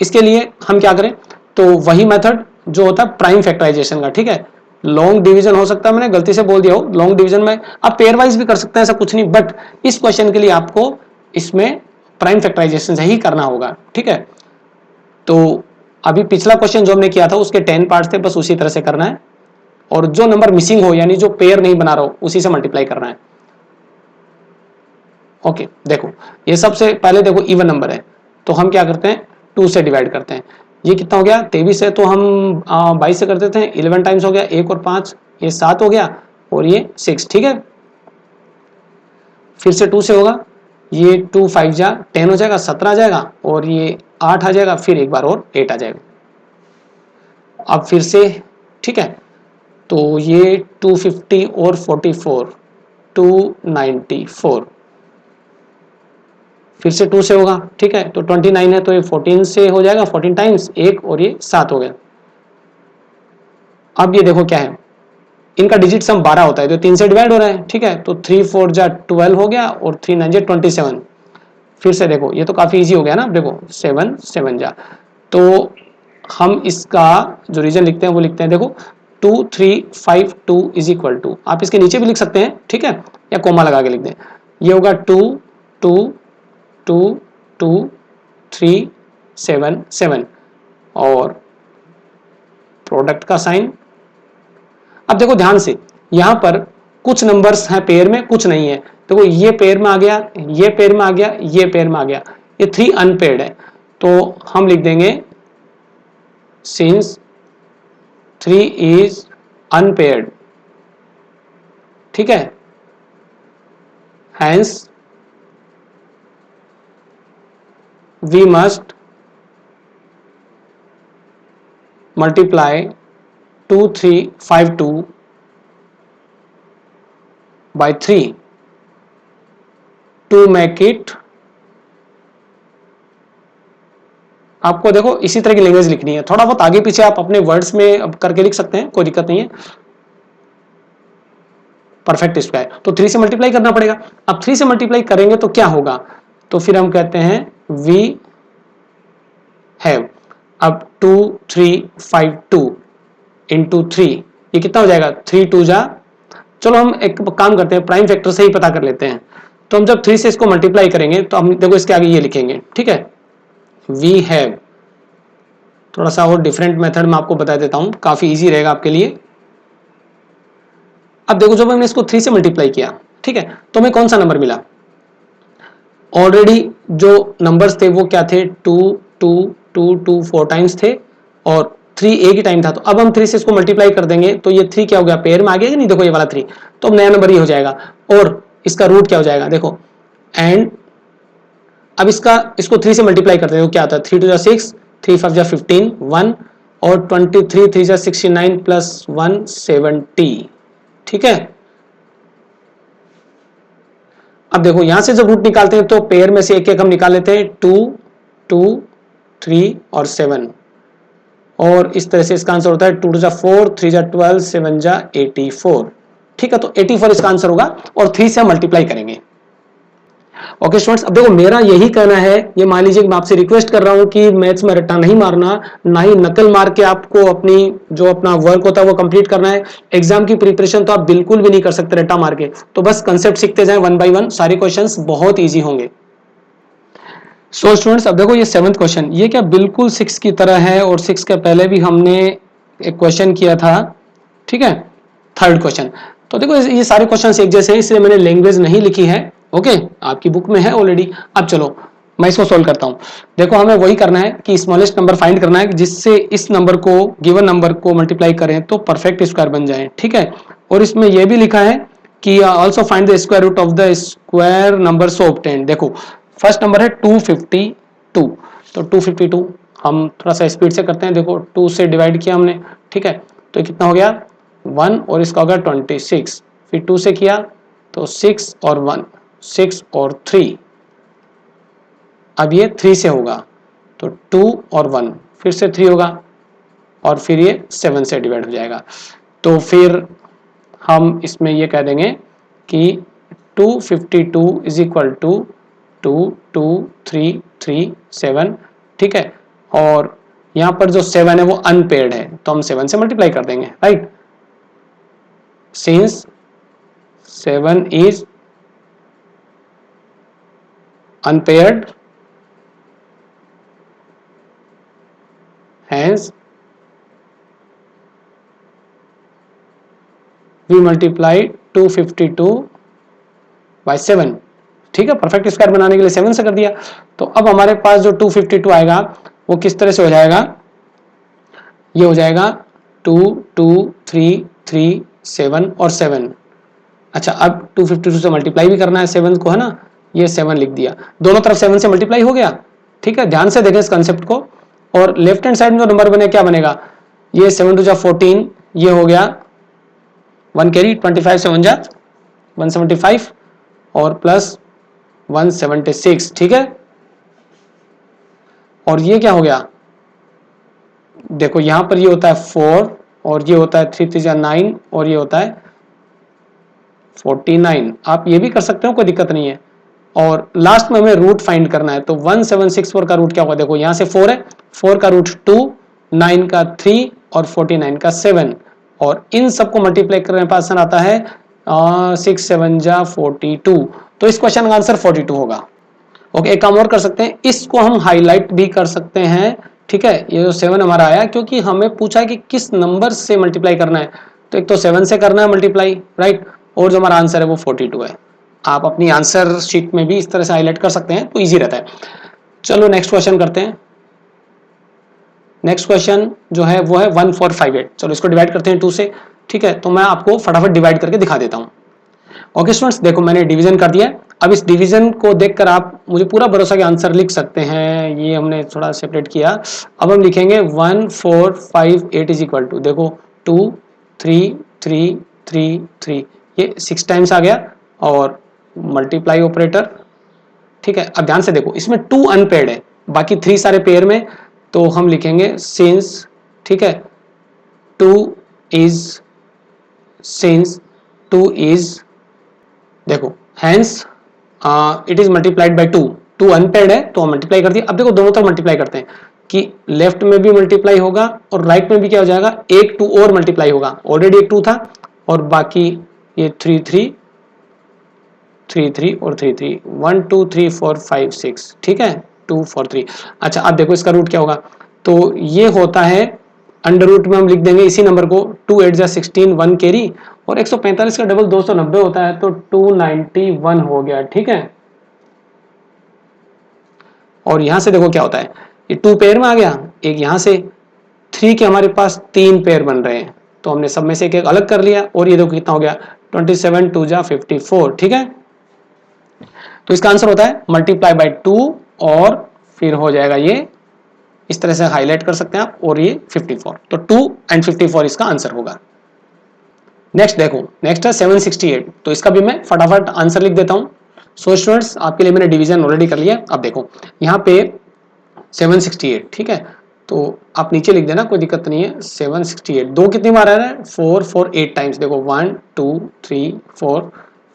इसके लिए हम क्या करें, तो वही मेथड जो होता है प्राइम फैक्टराइजेशन का, ठीक है। लॉन्ग डिवीजन हो सकता है, मैंने गलती से बोल दिया हो, लॉन्ग डिवीजन में आप पेयर वाइज भी कर सकते हैं, ऐसा कुछ नहीं, बट इस क्वेश्चन के लिए आपको इसमें प्राइम फैक्टराइजेशन से ही करना होगा, ठीक है। तो अभी पिछला क्वेश्चन जो हमने किया था उसके 10 पार्ट्स थे, बस उसी तरह से करना है, और जो नंबर मिसिंग हो यानी जो पेयर नहीं बना रहा हो उसी से मल्टीप्लाई करना है, ओके। देखो ये सबसे पहले देखो इवन नंबर है, तो हम क्या करते हैं 2 से डिवाइड करते हैं। ये कितना हो गया 23 है, तो हम 22 से कर देते हैं, 11 टाइम्स हो गया, 1 और 5 ये 7 हो गया, और ये 6, ठीक है। फिर से 2 से होगा, ये 2 5 जा 10 हो जाएगा, 17 आ जाएगा, और ये 8 आ जाएगा, फिर एक बार और 8 आ जाएगा। अब फिर से, ठीक है, तो ये 250 और 44 294, फिर से 2 से होगा, ठीक है, तो 29 है, तो ये 14 से हो जाएगा, 14 टाइम्स 1, और ये 7 हो गया। अब ये देखो क्या है, इनका डिजिट सम 12 होता है, तो 3 से डिवाइड हो रहा है, ठीक है, तो 3 4 जा 12 हो गया, और 3 9 जा 27। फिर से देखो ये तो काफी इजी हो गया ना, देखो 7 7 जा, तो हम इसका जो रीजन लिखते हैं वो लिखते हैं, देखो 2352 इज इक्वल टू, आप इसके नीचे भी लिख सकते हैं, ठीक है, या कोमा लगा के लिख दें। ये होगा 2 2 2 2 3 7 7, और प्रोडक्ट का साइन। अब देखो ध्यान से, यहां पर कुछ नंबर्स हैं पेयर में, कुछ नहीं है। देखो ये पेयर में आ गया, ये पेयर में आ गया, ये पेयर में आ गया, ये 3 अनपेयर्ड है, तो हम लिख देंगे सिंस 3 इज अनपेयर्ड, ठीक है, hence we must multiply 2352 by 3 to make it आपको देखो इसी तरह की लैंग्वेज लिखनी है, थोड़ा बहुत आगे पीछे आप अपने वर्ड्स में अब करके लिख सकते हैं, कोई दिक्कत नहीं है। परफेक्ट स्क्वायर तो 3 से मल्टीप्लाई करना पड़ेगा। अब 3 से मल्टीप्लाई करेंगे तो क्या होगा, तो फिर हम कहते हैं वी हैव, अब 2 3 5 2 इंटू 3, ये कितना हो जाएगा 3 2 जा, चलो हम एक काम करते हैं, प्राइम फैक्टर से ही पता कर लेते हैं। तो हम जब 3 से इसको मल्टीप्लाई करेंगे तो हम देखो इसके आगे ये लिखेंगे, ठीक है, वी हैव। थोड़ा सा और डिफरेंट मेथड में आपको बता देता हूं, काफी इजी रहेगा आपके लिए। अब देखो जब हमने इसको 3 से मल्टीप्लाई किया, ठीक है, तो हमें कौन सा नंबर मिला, ऑलरेडी जो नंबर्स थे वो क्या थे, 2 2 2 2 4 टाइम्स थे और 3 एक ही टाइम था। तो अब हम 3 से इसको मल्टीप्लाई कर देंगे तो ये 3 क्या हो गया, पेयर में आ गया कि नहीं, देखो ये वाला 3, तो अब नया नंबर ये हो जाएगा और इसका रूट क्या हो जाएगा देखो। एंड अब इसको 3 से मल्टीप्लाई करते हैं तो क्या आता है, 3 2 6, 3 5 15 1 और 23 3 69 प्लस 1 70, ठीक है। अब देखो यहां से जब रूट निकालते हैं तो पेयर में से एक एक हम निकाल लेते हैं, 2 2 3 और 7, और इस तरह से इसका आंसर होता है 2 2 4 3 12 7 84, ठीक है। तो 84 इसका आंसर होगा और 3 से हम मल्टीप्लाई करेंगे। ओके स्टूडेंट्स, अब देखो मेरा यही कहना है, ये मान लीजिए मैं आपसे रिक्वेस्ट कर रहा हूं कि मैथ्स में रट्टा नहीं मारना, ना ही नकल मार के आपको अपना वर्क होता है वो कंप्लीट करना है। एग्जाम की प्रिपरेशन तो आप बिल्कुल भी नहीं कर सकते रट्टा मार के, तो बस कंसेप्ट सीखते जाएं वन बाय वन, सारे क्वेश्चंस बहुत ईजी होंगे। सो स्टूडेंट्स अब देखो ये 7th क्वेश्चन, ये क्या बिल्कुल 6 की तरह है, और 6 के पहले भी हमने एक क्वेश्चन किया था, ठीक है, 3rd क्वेश्चन। तो देखो ये सारे क्वेश्चन एक जैसे हैं, इसलिए मैंने लैंग्वेज नहीं लिखी है, ओके, आपकी बुक में है ऑलरेडी। अब चलो मैं इसको सोल्व करता हूं। देखो हमें वही करना है कि स्मॉलेस्ट नंबर फाइंड करना है जिससे इस नंबर को, गिवन नंबर को मल्टीप्लाई करें तो परफेक्ट स्क्वायर बन जाए, ठीक है। और इसमें यह भी लिखा है कि also find the square root of the square number so obtained. देखो फर्स्ट नंबर है 252, तो 252 हम थोड़ा सा स्पीड से करते हैं, देखो 2 से डिवाइड किया हमने, ठीक है, तो कितना हो गया 1 और इसका हो गया 26, फिर 2 से किया तो 6 और 1, 6 और 3, अब ये 3 से होगा तो 2 और 1, फिर से 3 होगा और फिर ये 7 से डिवाइड हो जाएगा। तो फिर हम इसमें ये कह देंगे कि 252 इज इक्वल टू 2 2 3 3 7, ठीक है, और यहाँ पर जो 7 है वो अनपेयर्ड है तो हम 7 से मल्टीप्लाई कर देंगे, right, since 7 is unpaired, hence we multiply 252 by 7, ठीक है। परफेक्ट स्क्वायर बनाने के लिए 7 से कर दिया। तो अब हमारे पास जो 252 आएगा वो किस तरह से हो जाएगा, ये हो जाएगा 2 2 3 3 7 और 7। अच्छा अब 252 से मल्टीप्लाई भी करना है 7 को, है ना, ये 7 लिख दिया, दोनों तरफ 7 से मल्टीप्लाई हो गया, ठीक है। ध्यान से देखें इस कंसेप्ट को, और लेफ्ट हैंड साइड में जो नंबर बने क्या बनेगा, ये 7 2 14, ये हो गया 1 कैरी 25 7 जा 175 और प्लस 176, ठीक है। और ये क्या हो गया, देखो यहां पर ये होता है 4 और ये होता है 3 3 9 और ये होता है 49, आप ये भी कर सकते हो, कोई दिक्कत नहीं है। और लास्ट में हमें रूट फाइंड करना है, तो 1764 का रूट क्या होगा, देखो यहां से 4 है, 4 का रूट 2, 9 का 3 और 49 का 7, और इन सबको मल्टीप्लाई करने पर आंसर आता है 6 7 जा 42, तो इस क्वेश्चन का आंसर 42 होगा। ओके, एक काम और कर सकते हैं, इसको हम हाईलाइट भी कर सकते हैं, ठीक है। ये जो 7 हमारा आया क्योंकि हमें पूछा है कि किस नंबर से मल्टीप्लाई करना है, तो एक तो 7 से करना है मल्टीप्लाई, राइट, और जो हमारा आंसर है वो 42 है। आप अपनी आंसर शीट में भी इस तरह से हाईलाइट कर सकते हैं तो इजी रहता है। चलो नेक्स्ट क्वेश्चन करते हैं। नेक्स्ट क्वेश्चन जो है वो है 1458, चलो इसको डिवाइड करते हैं 2 से, ठीक है। तो मैं आपको फटाफट डिवाइड करके दिखा देता हूं। ओके स्टूडेंट्स, देखो मैंने डिवीजन कर दिया। अब इस डिवीजन को देखकर आप मुझे पूरा भरोसा के आंसर लिख सकते हैं, ये हमने थोड़ा सेपरेट किया। अब हम लिखेंगे 1458 इज इक्वल टू, देखो 2 3 3 3 3, ये 6 टाइम्स आ गया और मल्टीप्लाई ऑपरेटर, ठीक है। अब ध्यान से देखो इसमें 2 अनपेयर्ड है, बाकी 3 सारे पेयर में, तो हम लिखेंगे सिंस, ठीक है, 2 इज, सिंस 2 इज, देखो hence it is multiplied by 2, 2 unpaid है तो हम मल्टीप्लाई कर दिए। अब देखो दोनों तरफ मल्टीप्लाई करते हैं कि लेफ्ट में भी मल्टीप्लाई होगा और राइट में भी क्या हो जाएगा, एक 2 और मल्टीप्लाई होगा, ऑलरेडी एक 2 था और बाकी ये 3 3 3 3 और 3 3, 1 2 3 4 5 6, ठीक है, 2 4 3। अच्छा अब देखो इसका रूट क्या होगा, तो ये होता है अंडर रूट में हम लिख देंगे इसी नंबर को, 2 8 जा 16, 1 कैरी, और 145 का डबल 290 होता है तो 291 हो गया, ठीक है। और यहां से देखो क्या होता है, ये 2 पेयर में आ गया, एक यहां से 3 के हमारे पास 3 पेयर बन रहे हैं तो हमने सब में से एक एक अलग कर लिया, और ये देखो कितना हो गया, 27 2 जा 54, ठीक है। तो इसका आंसर होता है मल्टीप्लाई बाय 2 और फिर हो जाएगा ये, इस तरह से हाईलाइट कर सकते हैं आप, और ये 54, तो 2 एंड 54 इसका आंसर होगा। नेक्स्ट देखो, नेक्स्ट है 768, तो इसका भी मैं फटाफट आंसर लिख देता हूं। सो स्टूडेंट्स आपके लिए मैंने डिवीजन ऑलरेडी कर लिया। अब देखो यहाँ पे 768, ठीक है, तो आप नीचे लिख देना, कोई दिक्कत नहीं है। 768 दो कितनी बार आ रहा है, 4 4 8 टाइम्स, देखो 1 2 3 4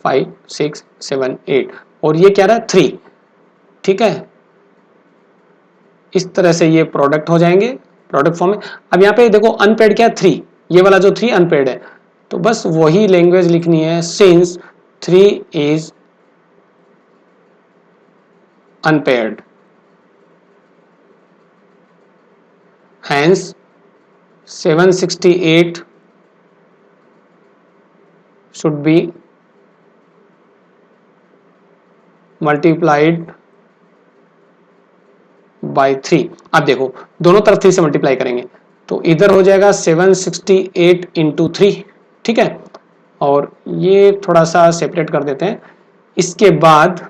5 6 7 8, और ये क्या रहा है 3, ठीक है। इस तरह से ये प्रोडक्ट हो जाएंगे, प्रोडक्ट फॉर्म में। अब यहाँ पे देखो अनपेड क्या है 3, ये वाला जो 3 अनपेड है, तो बस वही लैंग्वेज लिखनी है, since 3 is unpaid, hence 768 should be multiplied by 3। अब देखो दोनों तरफ 3 से मल्टीप्लाई करेंगे तो इधर हो जाएगा 768 इंटू 3, ठीक है, और ये थोड़ा सा सेपरेट कर देते हैं। इसके बाद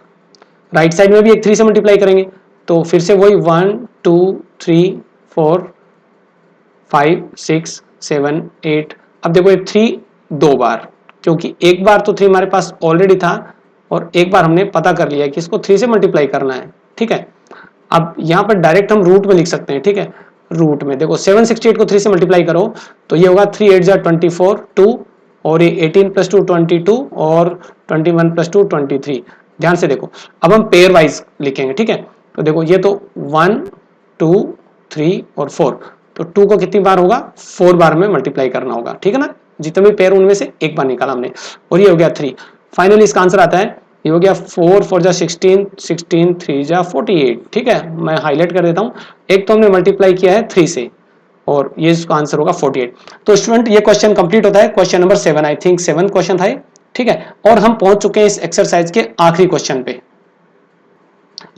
राइट साइड में भी एक 3 से मल्टीप्लाई करेंगे तो फिर से वही 1 2 3 4 5 6 7 8। अब देखो ये 3 दो बार, क्योंकि एक बार तो 3 हमारे पास ऑलरेडी था और एक बार हमने पता कर लिया कि इसको 3 से मल्टीप्लाई करना है, ठीक है। अब यहाँ पर डायरेक्ट हम रूट में लिख सकते हैं, ठीक है। रूट में देखो 768 को 3 से मल्टीप्लाई करो तो ये होगा 3 8 जा 24 2, और ये 18 + 2 22, और 21 + 2 23। ध्यान से देखो अब हम पेयर वाइज लिखेंगे, ठीक है। तो देखो ये तो 1 2 3 और 4, तो 2 को कितनी बार होगा, 4 बार में मल्टीप्लाई करना होगा, ठीक है ना। जितने भी पेयर उनमें से एक बार निकाला हमने, और ये हो गया 3। फाइनली इसका आंसर आता है, ये हो गया 4 4 जा 16 16 3 जा 48, ठीक है। मैं हाईलाइट कर देता हूं, एक तो हमने मल्टीप्लाई किया है 3 से, और ये इसका आंसर होगा 48। तो स्टूडेंट ये क्वेश्चन कंप्लीट होता है, question number 7, I think 7 question था ये, ठीक है। और हम पहुंच चुके हैं इस एक्सरसाइज के आखिरी क्वेश्चन पे।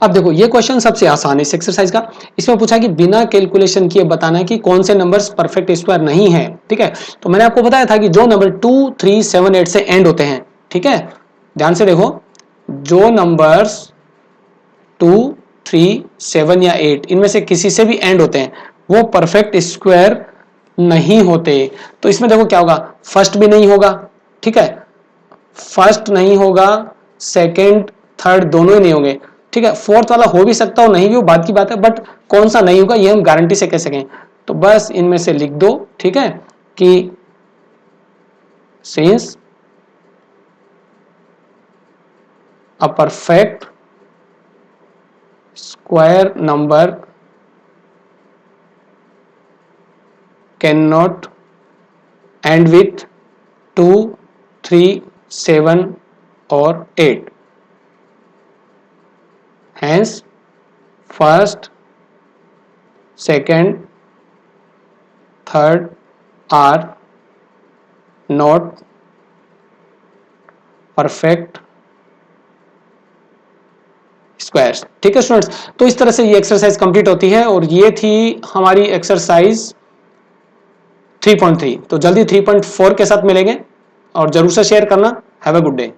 अब देखो ये क्वेश्चन सबसे आसान है इस एक्सरसाइज का। इसमें पूछा कि बिना कैलकुलेशन किए बताना है कि कौन से नंबर्स परफेक्ट स्क्वायर नहीं है, ठीक है। तो मैंने आपको बताया था कि जो नंबर 2 3 7 8 से एंड होते हैं, ठीक है, ध्यान से देखो, जो नंबर्स 2 3 7 या 8 इनमें से किसी से भी एंड होते हैं वो परफेक्ट स्क्वायर नहीं होते। तो इसमें देखो क्या होगा, फर्स्ट भी नहीं होगा, ठीक है, फर्स्ट नहीं होगा, सेकंड थर्ड दोनों ही नहीं होंगे, ठीक है। फोर्थ वाला हो भी सकता हो, नहीं भी हो, बात की बात है, बट कौन सा नहीं होगा ये हम गारंटी से कह सकें। तो बस इनमें से लिख दो, ठीक है, कि since a perfect square number can not and with 2 3 7 और 8, hence first second third are not perfect squares, ठीक है स्टूडेंट्स। तो इस तरह से ये एक्सरसाइज कंप्लीट होती है, और ये थी हमारी एक्सरसाइज 3.3। तो जल्दी 3.4 के साथ मिलेंगे, और जरूर से शेयर करना। Have a good day.